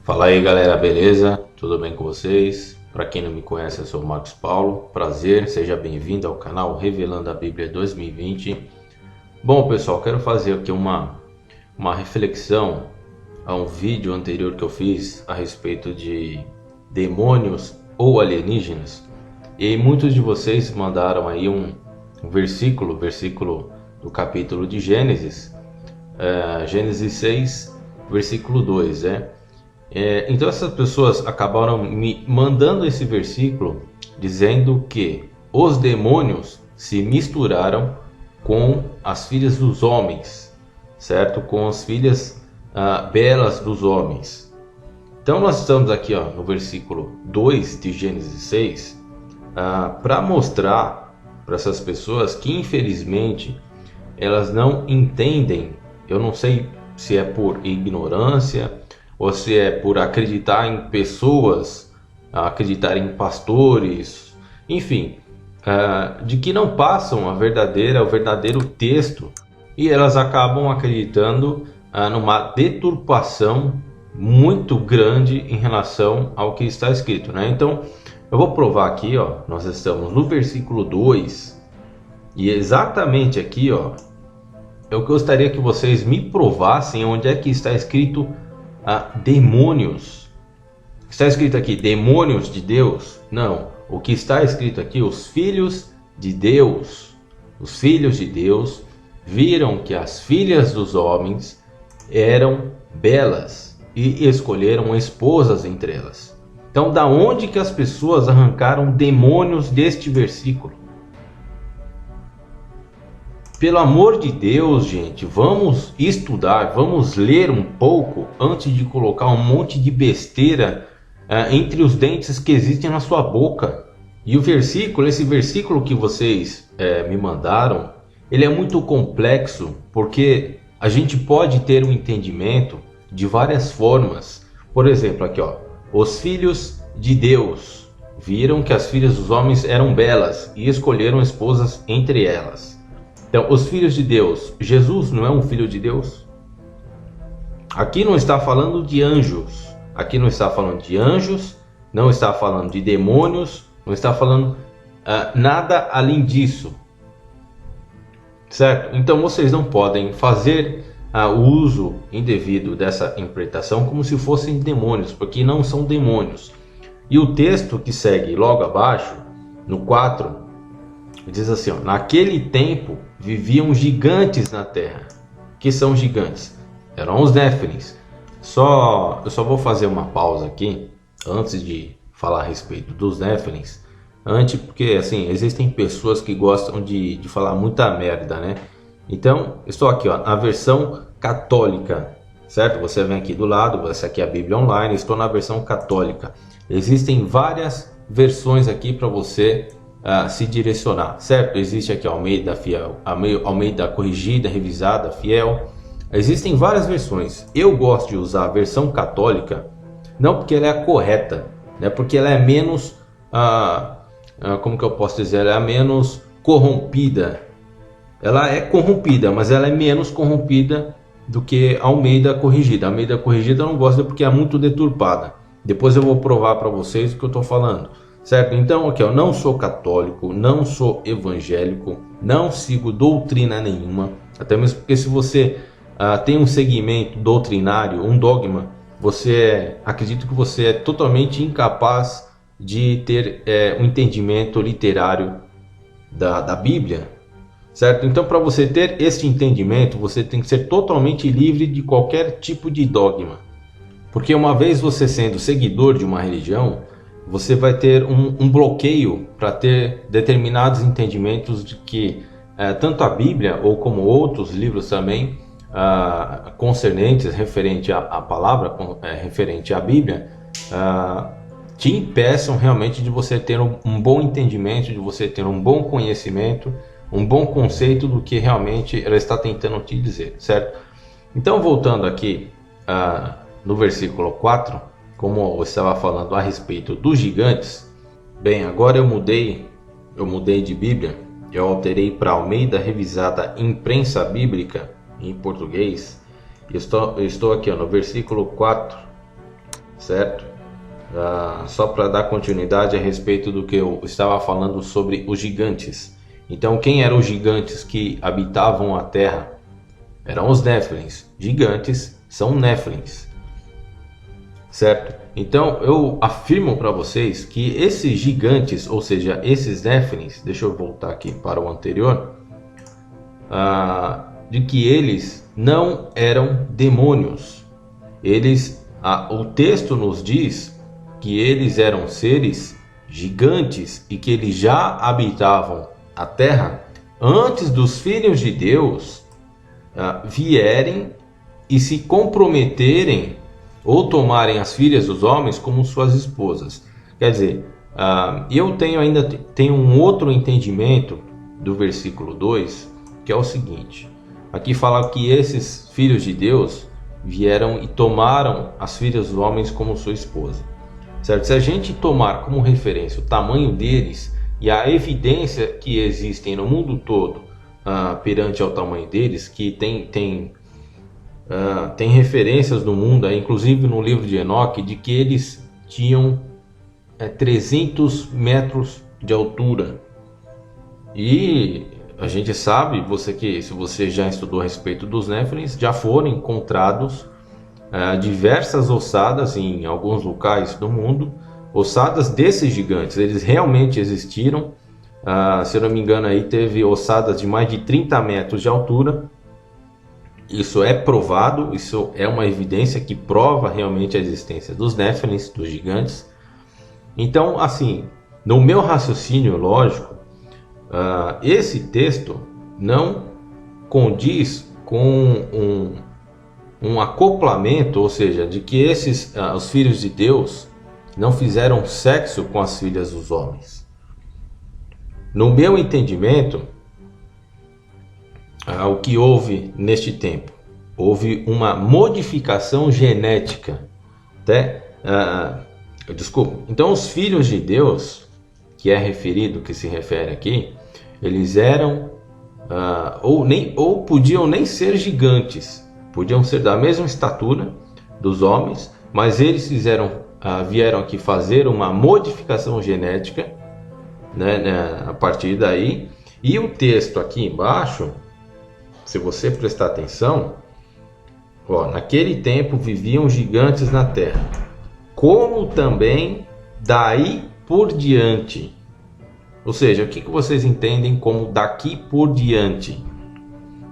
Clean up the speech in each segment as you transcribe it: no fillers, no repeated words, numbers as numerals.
Fala aí galera, beleza? Tudo bem com vocês? Para quem não me conhece, eu sou o Marcos Paulo. Prazer, seja bem-vindo ao canal Revelando a Bíblia 2020. Bom pessoal, quero fazer aqui uma reflexão a um vídeo anterior que eu fiz a respeito de demônios ou alienígenas. E muitos de vocês mandaram aí um versículo do capítulo de Gênesis, Gênesis 6, versículo 2, né? Então essas pessoas acabaram me mandando esse versículo dizendo que os demônios se misturaram com as filhas dos homens, certo? Com as filhas belas dos homens. Então nós estamos aqui no versículo 2 de Gênesis 6 para mostrar para essas pessoas que infelizmente elas não entendem. Eu não sei se é por ignorância ou se é por acreditar em pessoas, acreditar em pastores, enfim, de que não passam o verdadeiro texto, e elas acabam acreditando numa deturpação muito grande em relação ao que está escrito, né? Então eu vou provar aqui, nós estamos no versículo 2, e exatamente aqui, eu gostaria que vocês me provassem onde é que está escrito demônios. Está escrito aqui demônios de Deus? Não. O que está escrito aqui, os filhos de Deus. Os filhos de Deus viram que as filhas dos homens eram belas e escolheram esposas entre elas. Então, da onde que as pessoas arrancaram demônios deste versículo? Pelo amor de Deus, gente, vamos estudar, vamos ler um pouco antes de colocar um monte de besteira entre os dentes que existem na sua boca. E esse versículo que vocês me mandaram, ele é muito complexo, porque a gente pode ter um entendimento de várias formas. Por exemplo, aqui os filhos de Deus viram que as filhas dos homens eram belas e escolheram esposas entre elas. Então, os filhos de Deus, Jesus não é um filho de Deus? Aqui não está falando de anjos, aqui não está falando de anjos, não está falando de demônios, não está falando nada além disso, certo? Então vocês não podem fazer o uso indevido dessa interpretação como se fossem demônios, porque não são demônios. E o texto que segue logo abaixo, no 4, diz assim, naquele tempo viviam gigantes na terra. Que são gigantes? Eram os Néfilins. Eu só vou fazer uma pausa aqui antes de falar a respeito dos Néfilins. Porque assim, existem pessoas que gostam de falar muita merda, né? Então, estou aqui na versão católica, certo? Você vem aqui do lado, essa aqui é a Bíblia Online, estou na versão católica. Existem várias versões aqui para você se direcionar, certo? Existe aqui Almeida Fiel, Almeida Corrigida, Revisada, Fiel. Existem várias versões. Eu gosto de usar a versão católica, não porque ela é a correta, né? Porque ela é menos, como que eu posso dizer? Ela é menos corrompida. Ela é corrompida, mas ela é menos corrompida do que a Almeida Corrigida. A Almeida Corrigida eu não gosto porque é muito deturpada. Depois eu vou provar para vocês o que eu estou falando. Certo? Então aqui eu não sou católico, não sou evangélico, não sigo doutrina nenhuma, até mesmo porque se você tem um segmento doutrinário, um dogma, acredito que você é totalmente incapaz de ter um entendimento literário da Bíblia, certo? Então para você ter esse entendimento, você tem que ser totalmente livre de qualquer tipo de dogma, porque uma vez você sendo seguidor de uma religião, você vai ter um bloqueio para ter determinados entendimentos de que tanto a Bíblia ou como outros livros também concernentes, referente à palavra, referente à Bíblia, te impeçam realmente de você ter um bom entendimento, de você ter um bom conhecimento, um bom conceito do que realmente ela está tentando te dizer, certo? Então voltando aqui no versículo 4, como eu estava falando a respeito dos gigantes, bem, agora eu mudei de Bíblia, eu alterei para Almeida Revisada Imprensa Bíblica em português. Estou aqui no versículo 4, certo? Só para dar continuidade a respeito do que eu estava falando sobre os gigantes. Então, quem eram os gigantes que habitavam a terra? Eram os Néfilins. Gigantes são Néfilins, certo? Então, eu afirmo para vocês que esses gigantes, ou seja, esses Néfilins, deixa eu voltar aqui para o anterior, de que eles não eram demônios. O texto nos diz que eles eram seres gigantes e que eles já habitavam a terra antes dos filhos de Deus vierem e se comprometerem ou tomarem as filhas dos homens como suas esposas. Quer dizer, eu tenho um outro entendimento do versículo 2, que é o seguinte: aqui fala que esses filhos de Deus vieram e tomaram as filhas dos homens como sua esposa, certo? Se a gente tomar como referência o tamanho deles e a evidência que existem no mundo todo perante ao tamanho deles, que tem referências no mundo, inclusive no livro de Enoque, de que eles tinham 300 metros de altura. E a gente sabe, se você já estudou a respeito dos Néfilins, já foram encontrados diversas ossadas em alguns locais do mundo, ossadas desses gigantes. Eles realmente existiram. Se eu não me engano, aí teve ossadas de mais de 30 metros de altura. Isso é provado, isso é uma evidência que prova realmente a existência dos Néfilins, dos gigantes. Então, assim, no meu raciocínio lógico, esse texto não condiz com um acoplamento, ou seja, de que os filhos de Deus não fizeram sexo com as filhas dos homens. No meu entendimento, o que houve neste tempo? Houve uma modificação genética. Então, os filhos de Deus, que se refere aqui, eles eram ou podiam nem ser gigantes, podiam ser da mesma estatura dos homens, mas eles vieram aqui fazer uma modificação genética, né, a partir daí. E o texto aqui embaixo, se você prestar atenção, naquele tempo viviam gigantes na terra, como também daí por diante. Ou seja, o que vocês entendem como daqui por diante?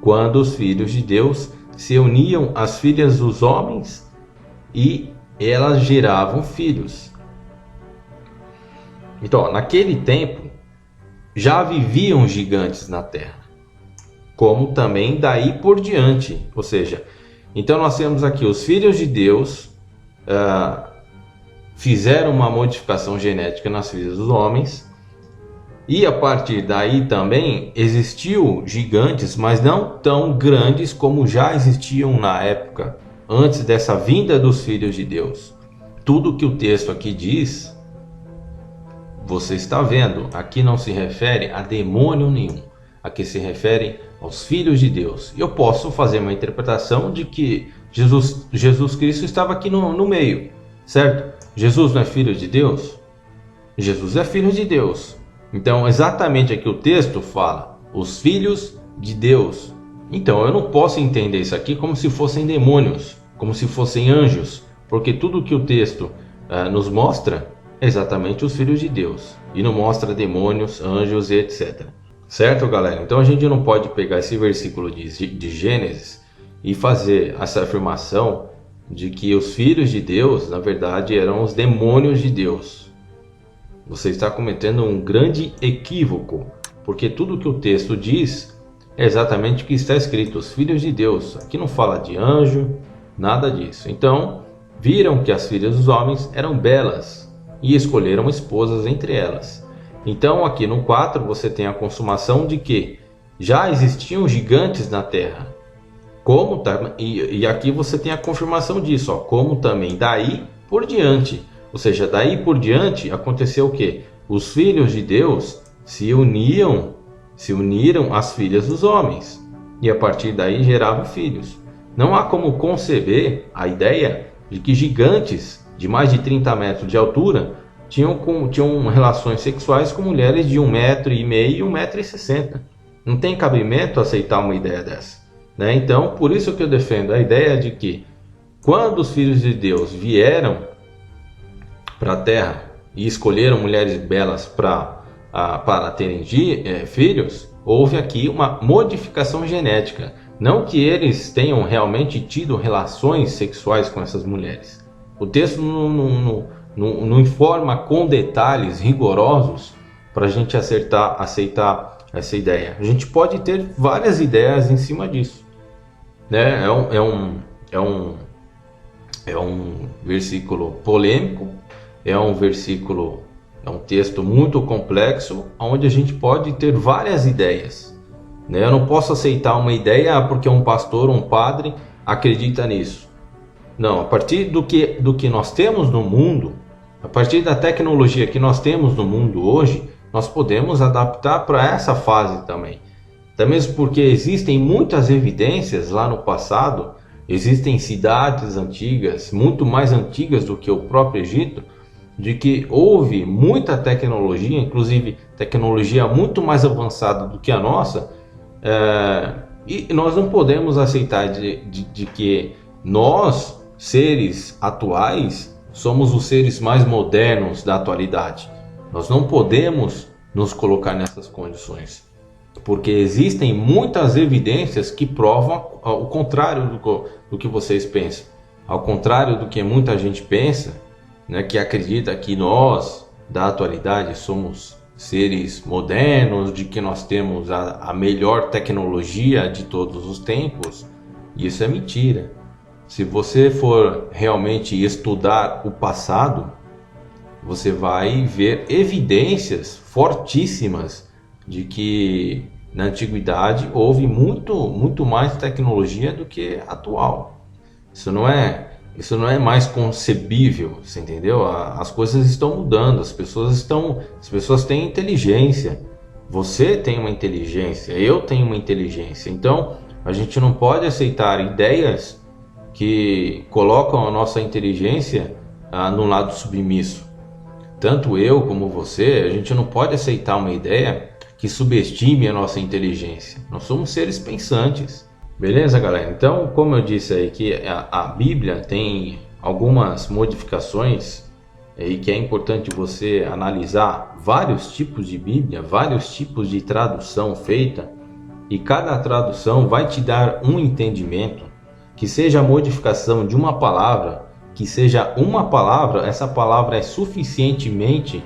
Quando os filhos de Deus se uniam às filhas dos homens e elas geravam filhos. Então, naquele tempo já viviam gigantes na terra, como também daí por diante. Ou seja, então nós temos aqui os filhos de Deus fizeram uma modificação genética nas filhas dos homens, e a partir daí também existiu gigantes, mas não tão grandes como já existiam na época, antes dessa vinda dos filhos de Deus. Tudo que o texto aqui diz, você está vendo, aqui não se refere a demônio nenhum, aqui se refere aos filhos de Deus. E eu posso fazer uma interpretação de que Jesus Cristo estava aqui no meio, certo? Jesus não é filho de Deus? Jesus é filho de Deus. Então, exatamente aqui o texto fala, os filhos de Deus. Então, eu não posso entender isso aqui como se fossem demônios, como se fossem anjos, porque tudo que o texto nos mostra é exatamente os filhos de Deus, e não mostra demônios, anjos e etc. Certo, galera? Então, a gente não pode pegar esse versículo de Gênesis e fazer essa afirmação de que os filhos de Deus, na verdade, eram os demônios de Deus. Você está cometendo um grande equívoco, porque tudo que o texto diz é exatamente o que está escrito, os filhos de Deus. Aqui não fala de anjo, nada disso. Então, viram que as filhas dos homens eram belas e escolheram esposas entre elas. Então, aqui no 4, você tem a consumação de que já existiam gigantes na terra. E aqui você tem a confirmação disso, como também daí por diante. Ou seja, daí por diante aconteceu o quê? Os filhos de Deus se uniram às filhas dos homens, e a partir daí geravam filhos. Não há como conceber a ideia de que gigantes de mais de 30 metros de altura tinham relações sexuais com mulheres de 1,5 m e 1,60 m. Não tem cabimento aceitar uma ideia dessa, né? Então, por isso que eu defendo a ideia de que quando os filhos de Deus vieram para a Terra e escolheram mulheres belas para terem filhos, houve aqui uma modificação genética. Não que eles tenham realmente tido relações sexuais com essas mulheres. O texto não informa com detalhes rigorosos para a gente aceitar essa ideia. A gente pode ter várias ideias em cima disso, né? É um versículo polêmico, é um texto muito complexo, onde a gente pode ter várias ideias, né? Eu não posso aceitar uma ideia porque um pastor, um padre acredita nisso. Não, a partir do que nós temos no mundo, a partir da tecnologia que nós temos no mundo hoje, nós podemos adaptar para essa fase também. Até mesmo porque existem muitas evidências lá no passado, existem cidades antigas, muito mais antigas do que o próprio Egito, de que houve muita tecnologia, inclusive tecnologia muito mais avançada do que a nossa, e nós não podemos aceitar de que nós, seres atuais, somos os seres mais modernos da atualidade. Nós não podemos nos colocar nessas condições, porque existem muitas evidências que provam o contrário do que vocês pensam. Ao contrário do que muita gente pensa, né, que acredita que nós, da atualidade, somos seres modernos, de que nós temos a melhor tecnologia de todos os tempos. Isso é mentira. Se você for realmente estudar o passado, você vai ver evidências fortíssimas de que na antiguidade houve muito mais tecnologia do que atual. Isso não é mais concebível, você entendeu? As coisas estão mudando, as pessoas têm inteligência. Você tem uma inteligência, eu tenho uma inteligência. Então, a gente não pode aceitar ideias que colocam a nossa inteligência no lado submisso. Tanto eu como você, a gente não pode aceitar uma ideia que subestime a nossa inteligência. Nós somos seres pensantes. Beleza, galera? Então, como eu disse aí que a Bíblia tem algumas modificações e que é importante você analisar vários tipos de Bíblia, vários tipos de tradução feita, e cada tradução vai te dar um entendimento, que seja a modificação de uma palavra, que seja uma palavra, essa palavra é suficientemente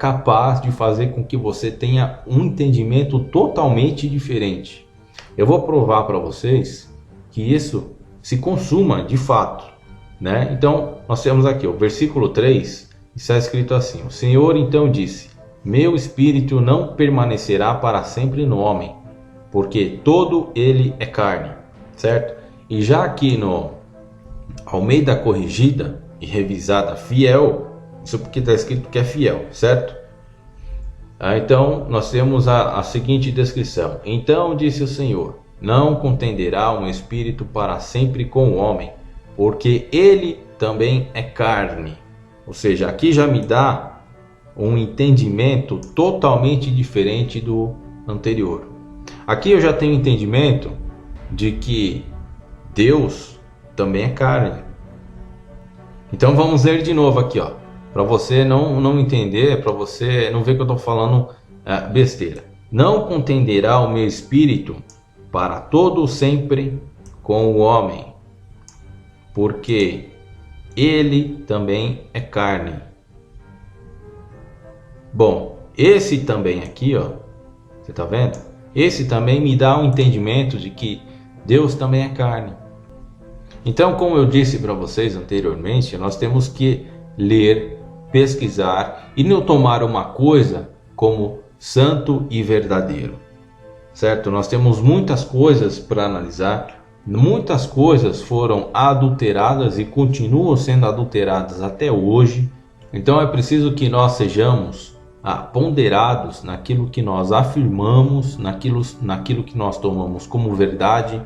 capaz de fazer com que você tenha um entendimento totalmente diferente. Eu vou provar para vocês que isso se consuma de fato, né? Então, nós temos aqui o versículo 3, está escrito assim: o Senhor então disse: meu espírito não permanecerá para sempre no homem, porque todo ele é carne, certo? E já aqui no Almeida Corrigida e Revisada Fiel, isso porque está escrito que é fiel, certo? Então, nós temos a seguinte descrição: então disse o Senhor, não contenderá um espírito para sempre com o homem, porque ele também é carne. Ou seja, aqui já me dá um entendimento totalmente diferente do anterior. Aqui eu já tenho entendimento de que Deus também é carne. Então vamos ler de novo aqui, ó. Para você não entender, para você não ver que eu estou falando besteira. Não contenderá o meu espírito para todo sempre com o homem, porque ele também é carne. Bom, esse também aqui, ó, você tá vendo? Esse também me dá um entendimento de que Deus também é carne. Então, como eu disse para vocês anteriormente, nós temos que ler, pesquisar e não tomar uma coisa como santo e verdadeiro, certo? Nós temos muitas coisas para analisar, muitas coisas foram adulteradas e continuam sendo adulteradas até hoje. Então é preciso que nós sejamos ponderados naquilo que nós afirmamos, naquilo que nós tomamos como verdade,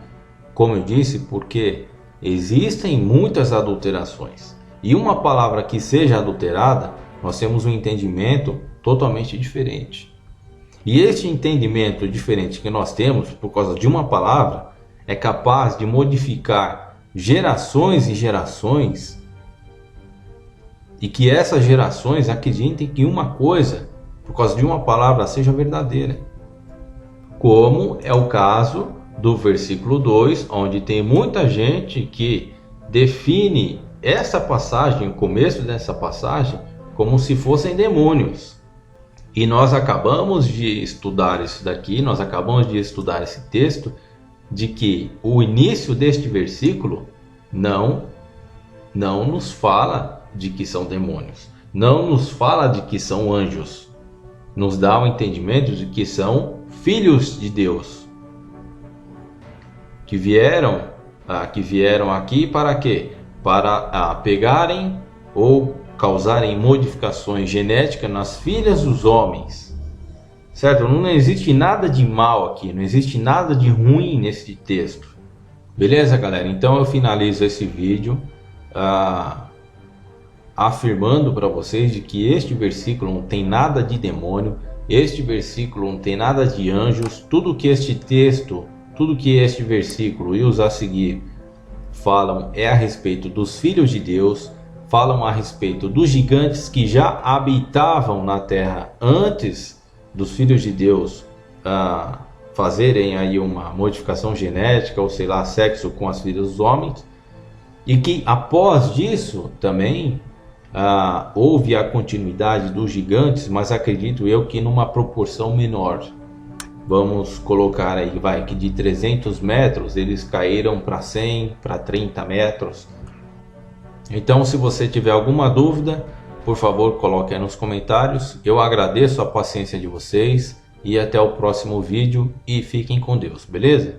como eu disse, porque existem muitas adulterações. e uma palavra que seja adulterada, nós temos um entendimento totalmente diferente. E este entendimento diferente que nós temos por causa de uma palavra é capaz de modificar gerações e gerações, e que essas gerações acreditem que uma coisa, por causa de uma palavra, seja verdadeira. Como é o caso do versículo 2, onde tem muita gente que define essa passagem, o começo dessa passagem, como se fossem demônios. E nós acabamos de estudar isso daqui, nós acabamos de estudar esse texto, de que o início deste versículo não nos fala de que são demônios, não nos fala de que são anjos, nos dá o entendimento de que são filhos de Deus, que vieram aqui para quê? Para pegarem ou causarem modificações genéticas nas filhas dos homens, certo? Não existe nada de mal aqui, não existe nada de ruim nesse texto, beleza, galera? Então eu finalizo esse vídeo afirmando para vocês de que este versículo não tem nada de demônio, este versículo não tem nada de anjos. Tudo que este texto, tudo que este versículo e os a seguir falam é a respeito dos filhos de Deus, falam a respeito dos gigantes que já habitavam na terra antes dos filhos de Deus fazerem aí uma modificação genética, ou sei lá, sexo com as filhas dos homens, e que após disso também houve a continuidade dos gigantes, mas acredito eu que numa proporção menor. Vamos colocar aí, que de 300 metros eles caíram para 100, para 30 metros. Então, se você tiver alguma dúvida, por favor, coloque aí nos comentários. Eu agradeço a paciência de vocês e até o próximo vídeo e fiquem com Deus, beleza?